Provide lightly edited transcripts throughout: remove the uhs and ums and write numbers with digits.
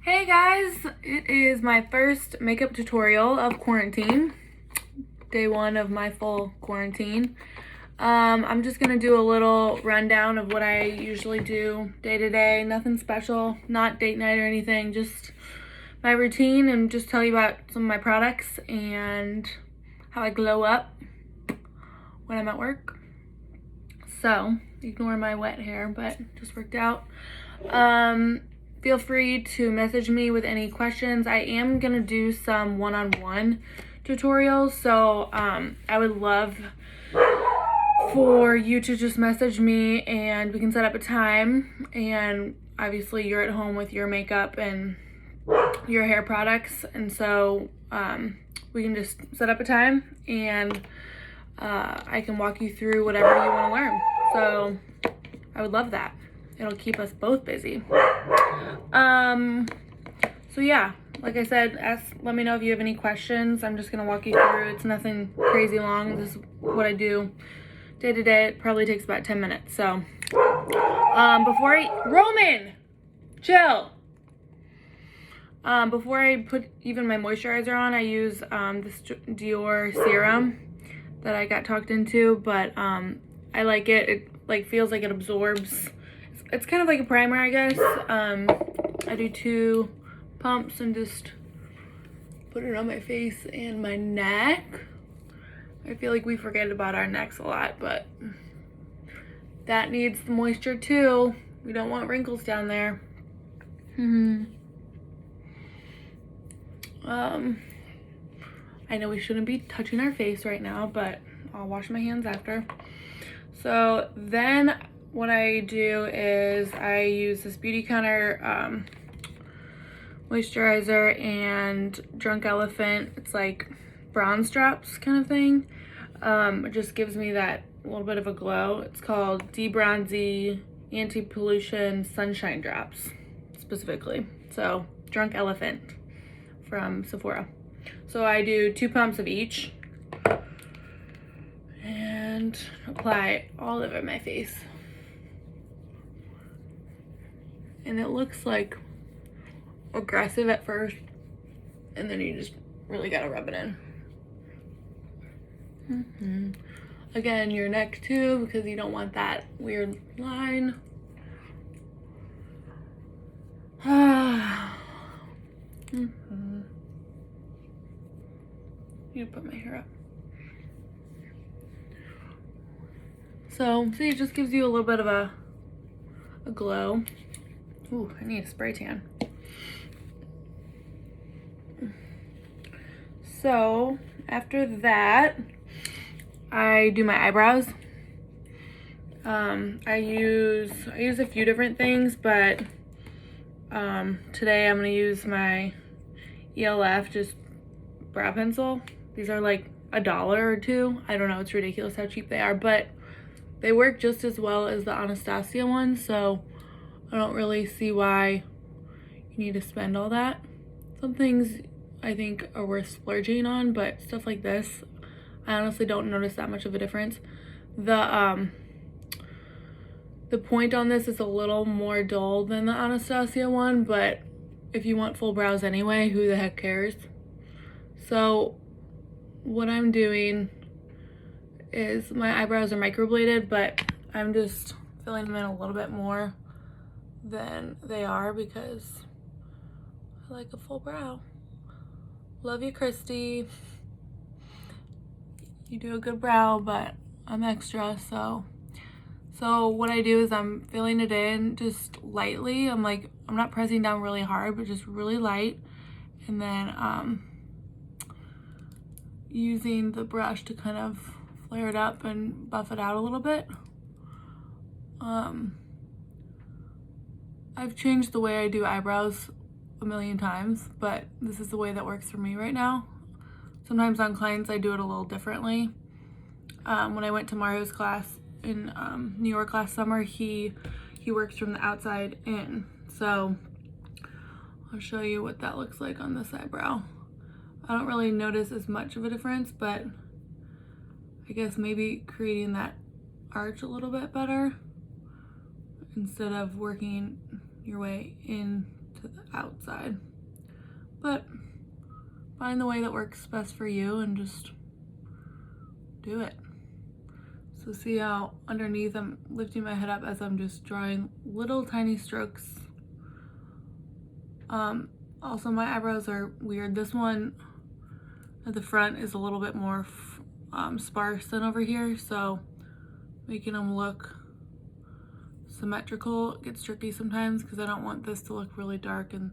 Hey guys, it is my first makeup tutorial of quarantine. Day one of my full quarantine. I'm just gonna do a little rundown of what I usually do day to day. Nothing special, not date night or anything, just my routine, and just tell you about some of my products and how I glow up when I'm at work. So, ignore my wet hair, but just worked out. Feel free to message me with any questions. I am gonna do some one-on-one tutorials, so I would love for you to just message me and we can set up a time. And obviously you're at home with your makeup and your hair products, and so we can just set up a time and I can walk you through whatever you want to learn. So I would love that. It'll keep us both busy. So yeah, like I said, let me know if you have any questions. I'm just gonna walk you through. It's nothing crazy long. This is what I do day to day. It probably takes about 10 minutes. So Roman, chill. Before I put even my moisturizer on, I use this Dior serum that I got talked into, but I like it. It like feels like it absorbs. It's kind of like a primer, I guess. I do 2 pumps and just put it on my face and my neck. I feel like we forget about our necks a lot, but that needs the moisture too. We don't want wrinkles down there. I know we shouldn't be touching our face right now, but I'll wash my hands after. So then what I do is I use this Beauty Counter moisturizer and Drunk Elephant. It's like bronze drops kind of thing. It just gives me that little bit of a glow. It's called De-Bronzy Anti-Pollution Sunshine Drops specifically. So Drunk Elephant from Sephora. So I do 2 pumps of each and apply it all over my face. And it looks like aggressive at first, and then you just really gotta rub it in. Again, your neck too, because you don't want that weird line. You put my hair up. So, see, it just gives you a little bit of a glow. Ooh, I need a spray tan. So, after that, I do my eyebrows. I use a few different things, but today I'm gonna use my ELF just brow pencil. These are like $1 or $2. I don't know, it's ridiculous how cheap they are, but they work just as well as the Anastasia ones, so I don't really see why you need to spend all that. Some things I think are worth splurging on, but stuff like this, I honestly don't notice that much of a difference. The point on this is a little more dull than the Anastasia one, but if you want full brows anyway, who the heck cares? So what I'm doing is my eyebrows are microbladed, but I'm just filling them in a little bit more than they are because I like a full brow. Love you, Christy. You do a good brow, but I'm extra, so what I do is I'm filling it in just lightly. I'm not pressing down really hard, but just really light, and then using the brush to kind of flare it up and buff it out a little bit. I've changed the way I do eyebrows a million times, but this is the way that works for me right now. Sometimes on clients I do it a little differently. When I went to Mario's class in New York last summer, he works from the outside in. So I'll show you what that looks like on this eyebrow. I don't really notice as much of a difference, but I guess maybe creating that arch a little bit better instead of working your way into to the outside. But find the way that works best for you and just do it. So see how underneath I'm lifting my head up as I'm just drawing little tiny strokes. Also my eyebrows are weird. This one at the front is a little bit more sparse than over here, so making them look symmetrical gets tricky sometimes because I don't want this to look really dark, and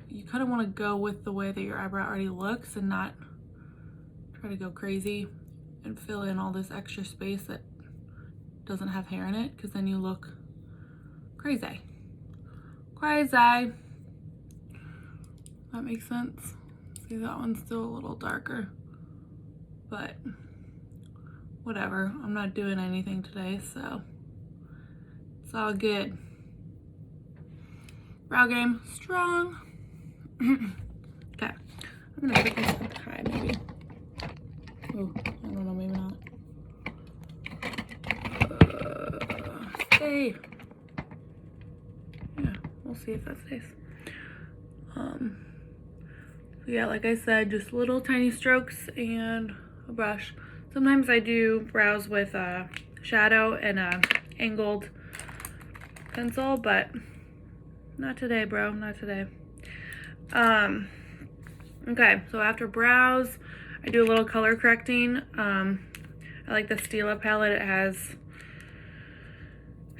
you kind of want to go with the way that your eyebrow already looks and not try to go crazy and fill in all this extra space that doesn't have hair in it, because then you look crazy. Crazy. That makes sense. See, that one's still a little darker, but whatever. I'm not doing anything today, so it's all good. Brow game strong. Okay, I'm gonna put this up high maybe. Oh, I don't know, maybe not. Stay. Yeah, we'll see if that stays. So yeah, like I said, just little tiny strokes and a brush. Sometimes I do brows with a shadow and a angled pencil, but not today, bro, not today. Okay, so after brows, I do a little color correcting. I like the Stila palette. It has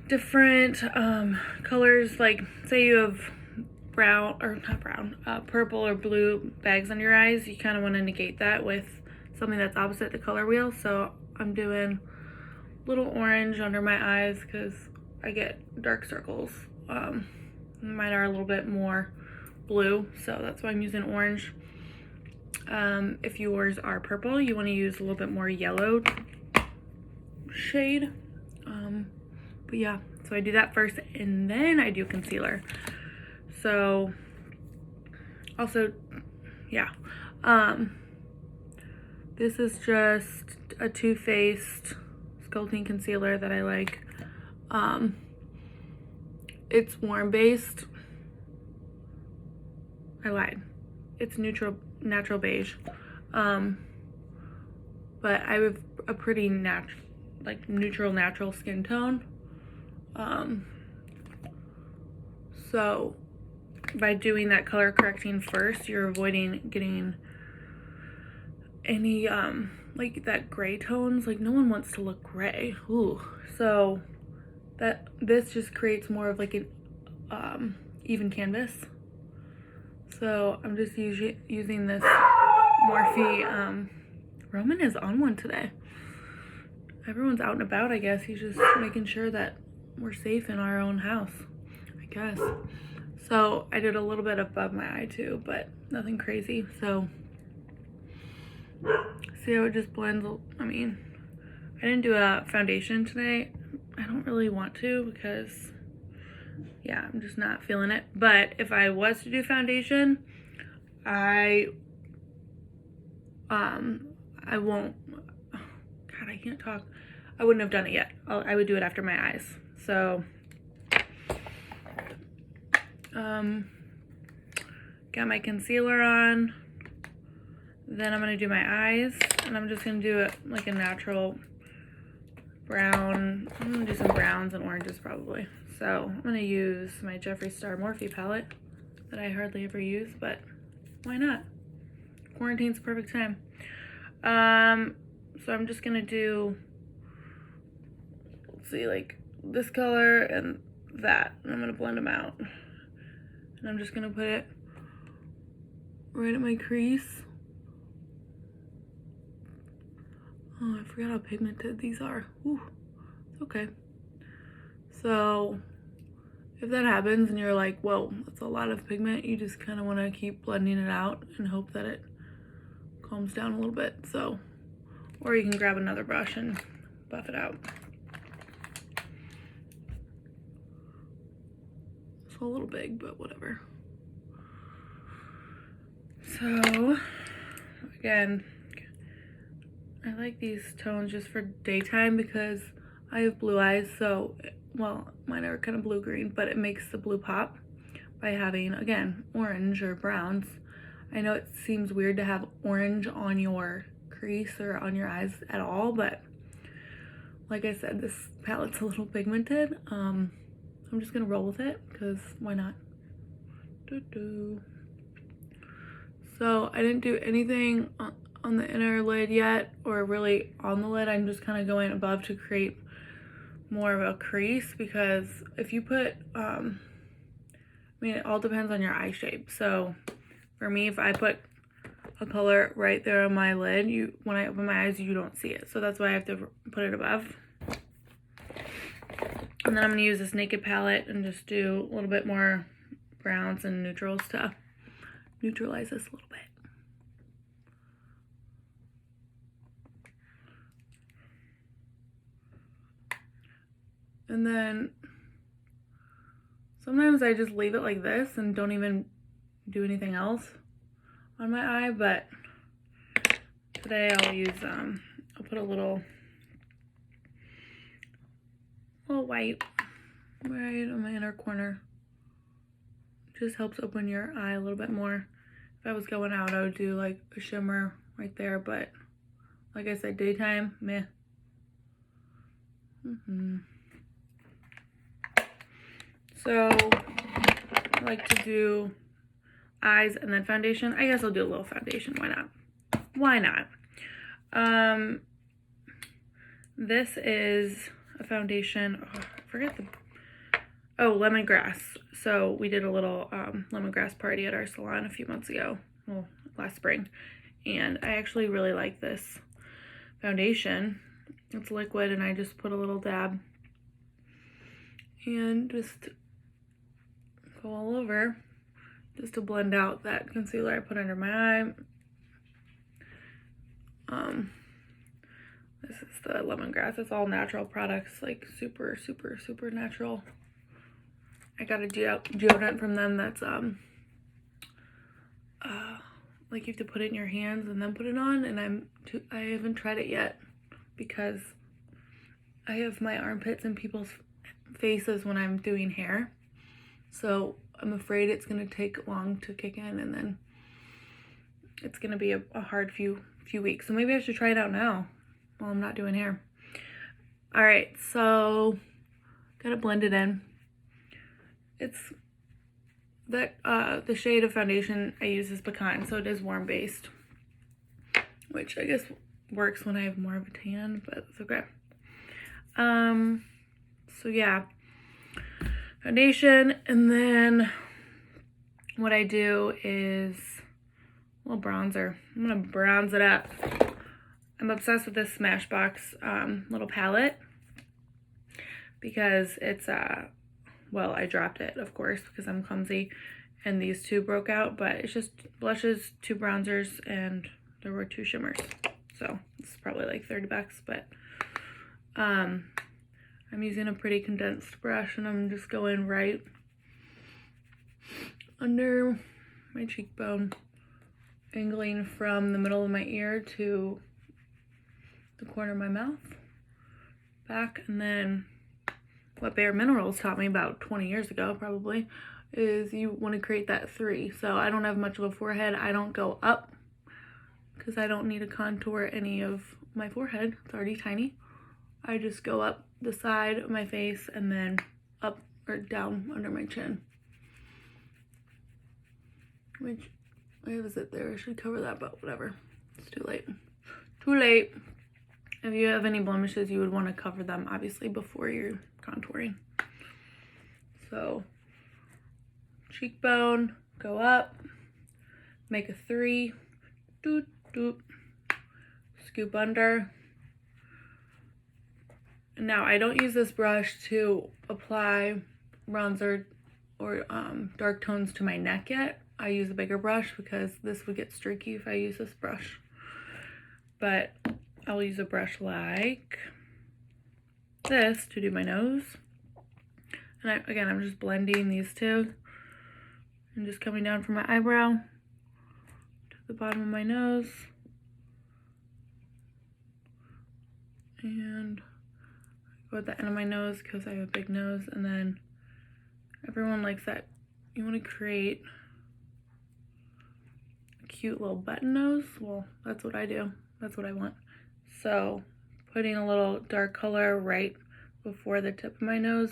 different colors, like say you have brown, or not brown, purple or blue bags under your eyes. You kind of want to negate that with something that's opposite the color wheel. So I'm doing little orange under my eyes because I get dark circles. Mine are a little bit more blue, so that's why I'm using orange. If yours are purple, you want to use a little bit more yellow shade. But yeah, so I do that first and then I do concealer. So also, yeah, this is just a Too Faced sculpting concealer that I like. It's warm based. I lied. It's natural beige. But I have a pretty neutral skin tone. So by doing that color correcting first, you're avoiding getting any like that gray tones. Like, no one wants to look gray. Ooh. So this just creates more of like an even canvas. So I'm just using this Morphe. Roman is on one today. Everyone's out and about, I guess. He's just making sure that we're safe in our own house, I guess. So I did a little bit above my eye too, but nothing crazy. So see how it just blends. I mean, I didn't do a foundation today. I don't really want to because, yeah, I'm just not feeling it. But if I was to do foundation, I won't, God, I can't talk. I wouldn't have done it yet. I would do it after my eyes. So, got my concealer on. Then I'm gonna do my eyes, and I'm just gonna do it like a natural brown. I'm gonna do some browns and oranges probably. So I'm gonna use my Jeffree Star Morphe palette that I hardly ever use, but why not? Quarantine's the perfect time. So I'm just gonna do, let's see, like this color and that, and I'm gonna blend them out. And I'm just gonna put it right at my crease. Oh, I forgot how pigmented these are. Ooh, it's okay. So if that happens and you're like, whoa, that's a lot of pigment, you just kind of want to keep blending it out and hope that it calms down a little bit. So, or you can grab another brush and buff it out. It's a little big, but whatever. So again, I like these tones just for daytime because I have blue eyes, so, well, mine are kind of blue-green, but it makes the blue pop. by having, again, orange or browns. I know it seems weird to have orange on your crease or on your eyes at all, but like I said, this palette's a little pigmented. I'm just gonna roll with it because why not? So I didn't do anything on the inner lid yet, or really on the lid. I'm just kind of going above to create more of a crease, because if you put I mean, it all depends on your eye shape. So for me, if I put a color right there on my lid, when I open my eyes, you don't see it. So that's why I have to put it above. And then I'm gonna use this Naked palette and just do a little bit more browns and neutrals to neutralize this a little bit. And then sometimes I just leave it like this and don't even do anything else on my eye, but today I'll use, I'll put a little white right on my inner corner. Just helps open your eye a little bit more. If I was going out, I would do like a shimmer right there, but like I said, daytime, meh. So I like to do eyes and then foundation. I guess I'll do a little foundation. Why not? Why not? This is a foundation. Oh, I forget the. Oh, lemongrass. So we did a little lemongrass party at our salon a few months ago. Well, last spring. And I actually really like this foundation. It's liquid, and I just put a little dab and just go all over just to blend out that concealer I put under my eye. This is the lemongrass. It's all natural products, like super, super, super natural. I got a deodorant from them that's like you have to put it in your hands and then put it on, and I haven't tried it yet because I have my armpits in people's faces when I'm doing hair, so I'm afraid it's gonna take long to kick in, and then it's gonna be a hard few weeks. So maybe I should try it out now while I'm not doing hair. All right, so gotta blend it in. It's that the shade of foundation I use is Pecan, so it is warm based, which I guess works when I have more of a tan, but it's okay. So yeah, foundation, and then what I do is a little bronzer. I'm gonna bronze it up. I'm obsessed with this Smashbox little palette because it's well, I dropped it, of course, because I'm clumsy, and these two broke out, but it's just blushes, 2 bronzers, and there were 2 shimmers. So it's probably like 30 bucks, but I'm using a pretty condensed brush, and I'm just going right under my cheekbone, angling from the middle of my ear to the corner of my mouth, back, and then what Bare Minerals taught me about 20 years ago probably is you want to create that 3. So I don't have much of a forehead. I don't go up because I don't need to contour any of my forehead. It's already tiny. I just go up the side of my face and then up or down under my chin. Which, why was it there? I should cover that, but whatever. It's too late. Too late. If you have any blemishes, you would want to cover them, obviously, before you're contouring. So, cheekbone, go up, make a 3, doot, doot, scoop under. Now, I don't use this brush to apply bronzer or dark tones to my neck yet. I use a bigger brush because this would get streaky if I use this brush. But I'll use a brush like this to do my nose. And again, I'm just blending these two and just coming down from my eyebrow to the bottom of my nose. And go at the end of my nose because I have a big nose. And then everyone likes that you want to create a cute little button nose. Well, that's what I do. That's what I want. So putting a little dark color right before the tip of my nose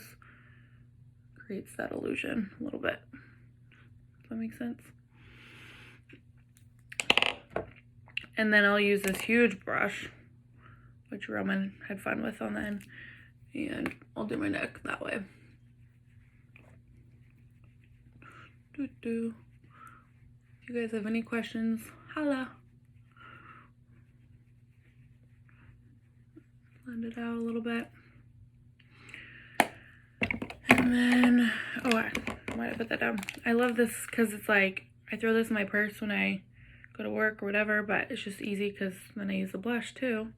creates that illusion a little bit. Does that make sense? And then I'll use this huge brush, which Roman had fun with on the end, and I'll do my neck that way. If you guys have any questions, holla. Blend it out a little bit. And then, oh, I might have put that down. I love this because it's like, I throw this in my purse when I go to work or whatever, but it's just easy because then I use the blush too.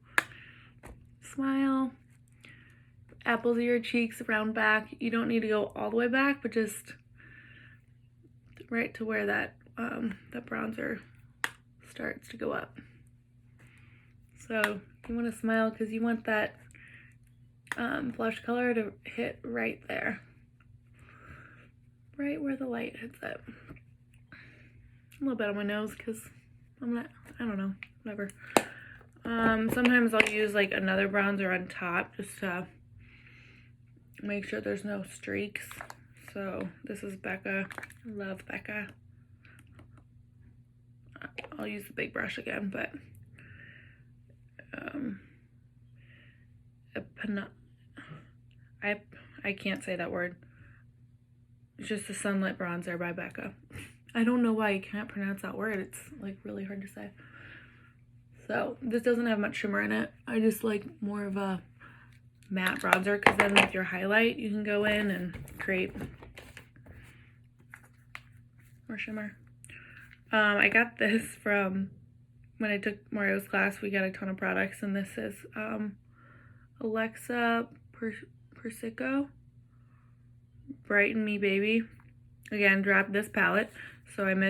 Smile. Apples of your cheeks, round back. You don't need to go all the way back, but just right to where that that bronzer starts to go up. So you want to smile because you want that blush color to hit right there, right where the light hits it. A little bit on my nose because I don't know, whatever. Sometimes I'll use like another bronzer on top just to make sure there's no streaks. So this is Becca. I love Becca. I'll use the big brush again, but I can't say that word. It's just a Sunlit Bronzer by Becca. I don't know why you can't pronounce that word. It's like really hard to say. So this doesn't have much shimmer in it. I just like more of a matte bronzer because then with your highlight you can go in and create more shimmer. I got this from when I took Mario's class. We got a ton of products, and this is Alexa Persico Brighten Me Baby. Again, dropped this palette, so I'm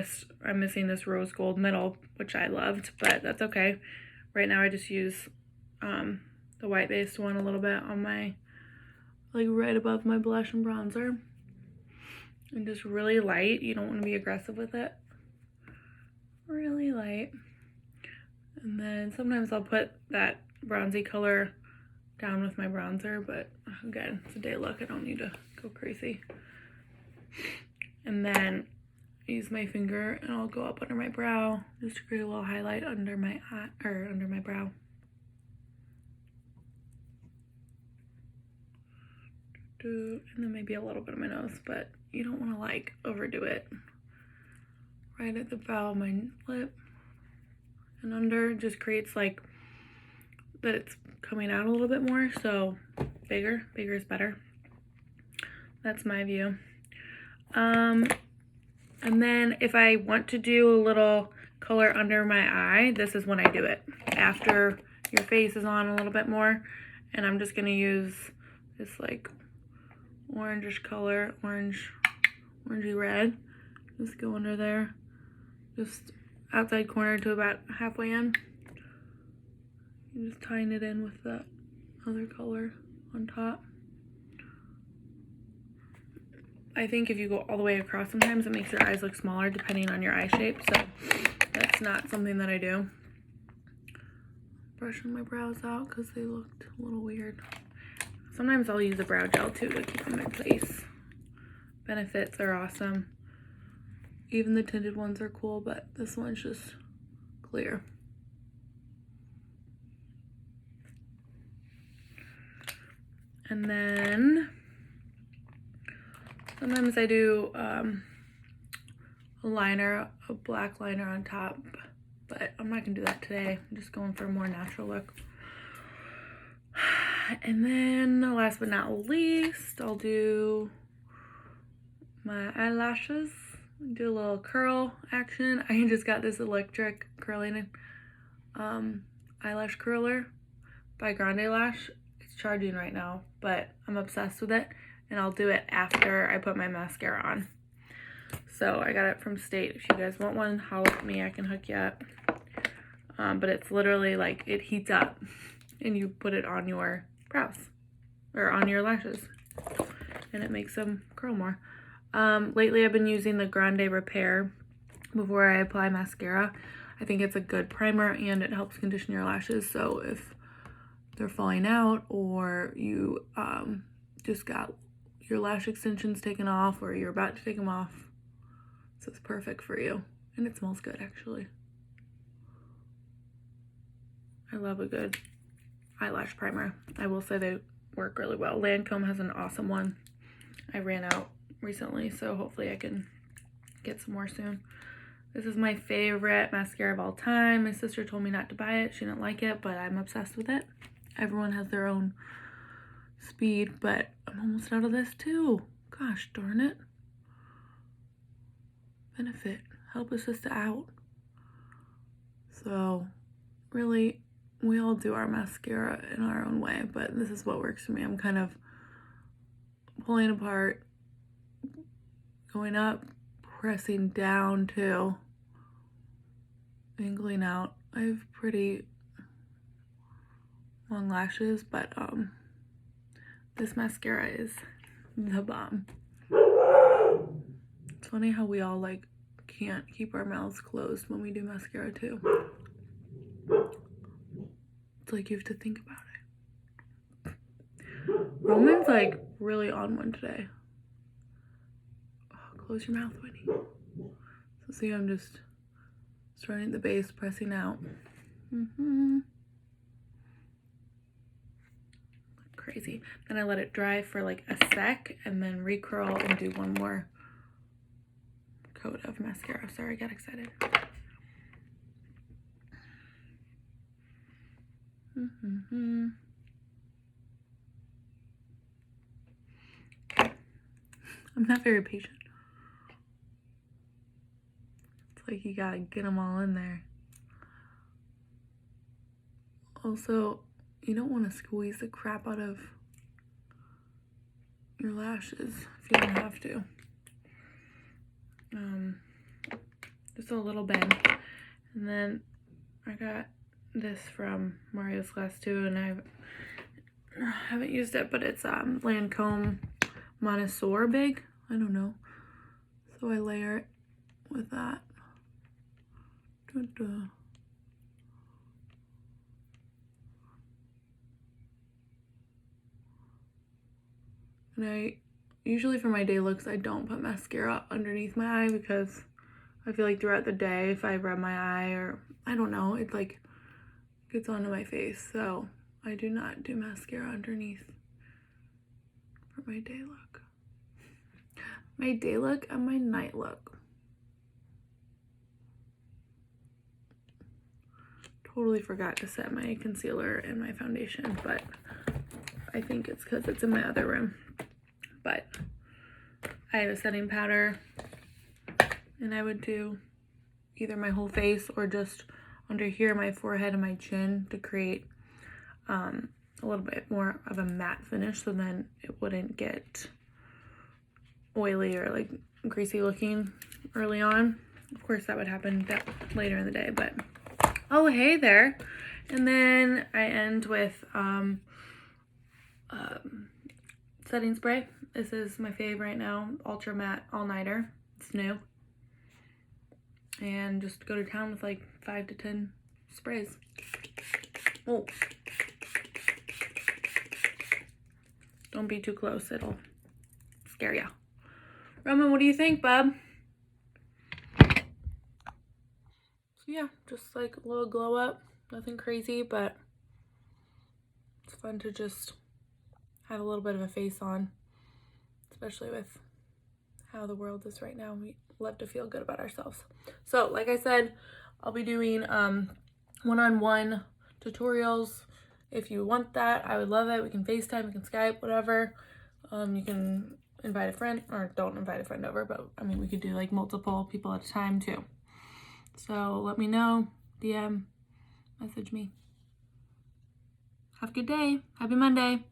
missing this rose gold middle, which I loved, but that's okay. Right now I just use the white based one a little bit on my, like right above my blush and bronzer, and just really light. You don't want to be aggressive with it. Really light. And then sometimes I'll put that bronzy color down with my bronzer, but again, it's a day look. I don't need to go crazy. And then I use my finger and I'll go up under my brow just to create a little highlight under my eye, or under my brow. And then maybe a little bit of my nose, but you don't want to like overdo it. Right at the bow of my lip and under, just creates like that it's coming out a little bit more, so bigger is better. That's my view. And then if I want to do a little color under my eye, this is when I do it, after your face is on a little bit more. And I'm just gonna use this like orangish color, orangey red. Just go under there, just outside corner to about halfway in. You're just tying it in with that other color on top. I think if you go all the way across, sometimes it makes your eyes look smaller depending on your eye shape, so that's not something that I do. Brushing my brows out because they looked a little weird. Sometimes I'll use a brow gel too to keep them in place. Benefits are awesome. Even the tinted ones are cool, but this one's just clear. And then sometimes I do a liner, a black liner on top, but I'm not gonna do that today. I'm just going for a more natural look. And then last but not least, I'll do my eyelashes. Do a little curl action. I just got this electric curling eyelash curler by Grande Lash. It's charging right now, but I'm obsessed with it, and I'll do it after I put my mascara on. So I got it from State. If you guys want one, holler at me, I can hook you up. But it's literally like it heats up and you put it on your brows or on your lashes, and it makes them curl more. Lately I've been using the Grande Repair before I apply mascara. I think it's a good primer and it helps condition your lashes. So if they're falling out or you just got your lash extensions taken off or you're about to take them off, so it's perfect for you. And it smells good, actually. I love a good eyelash primer. I will say they work really well. Lancome has an awesome one. I ran out recently, so hopefully I can get some more soon. This is my favorite mascara of all time. My sister told me not to buy it. She didn't like it, but I'm obsessed with it. Everyone has their own speed, but I'm almost out of this too. Gosh darn it. Benefit. Help a sister out. So really, we all do our mascara in our own way, but this is what works for me. I'm kind of pulling apart, going up, pressing down too, angling out. I have pretty long lashes, but this mascara is the bomb. It's funny how we all like can't keep our mouths closed when we do mascara too. It's like you have to think about it. Roman's like really on one today. Oh, close your mouth, Winnie. So see, I'm just starting at the base, pressing out. Crazy. Then I let it dry for like a sec and then recurl and do one more coat of mascara. Sorry, I got excited. I'm not very patient. It's like you gotta get them all in there. Also, you don't want to squeeze the crap out of your lashes if you don't have to. Just a little bit. And then I got this from Mario's Class 2 and I haven't used it, but it's Lancome Montessori Big. I don't know. So I layer it with that. And I usually for my day looks, I don't put mascara underneath my eye because I feel like throughout the day, if I rub my eye or I don't know, it like gets onto my face. So I do not do mascara underneath for my day look. My day look and my night look. Totally forgot to set my concealer and my foundation, but I think it's because it's in my other room. But I have a setting powder and I would do either my whole face or just under here, my forehead and my chin to create a little bit more of a matte finish, so then it wouldn't get oily or like greasy looking early on. Of course that would happen later in the day, but oh hey there. And then I end with setting spray. This is my fave right now, Ultra Matte All Nighter. It's new. And just go to town with like 5 to 10 sprays. Oh. Don't be too close, it'll scare ya. Roman, what do you think, bub? So yeah, just like a little glow up. Nothing crazy, but it's fun to just have a little bit of a face on, especially with how the world is right now. We love to feel good about ourselves. So like I said, I'll be doing one-on-one tutorials. If you want that, I would love it. We can FaceTime, we can Skype, whatever. You can invite a friend, or don't invite a friend over, but I mean, we could do like multiple people at a time too. So let me know, DM, message me. Have a good day. Happy Monday.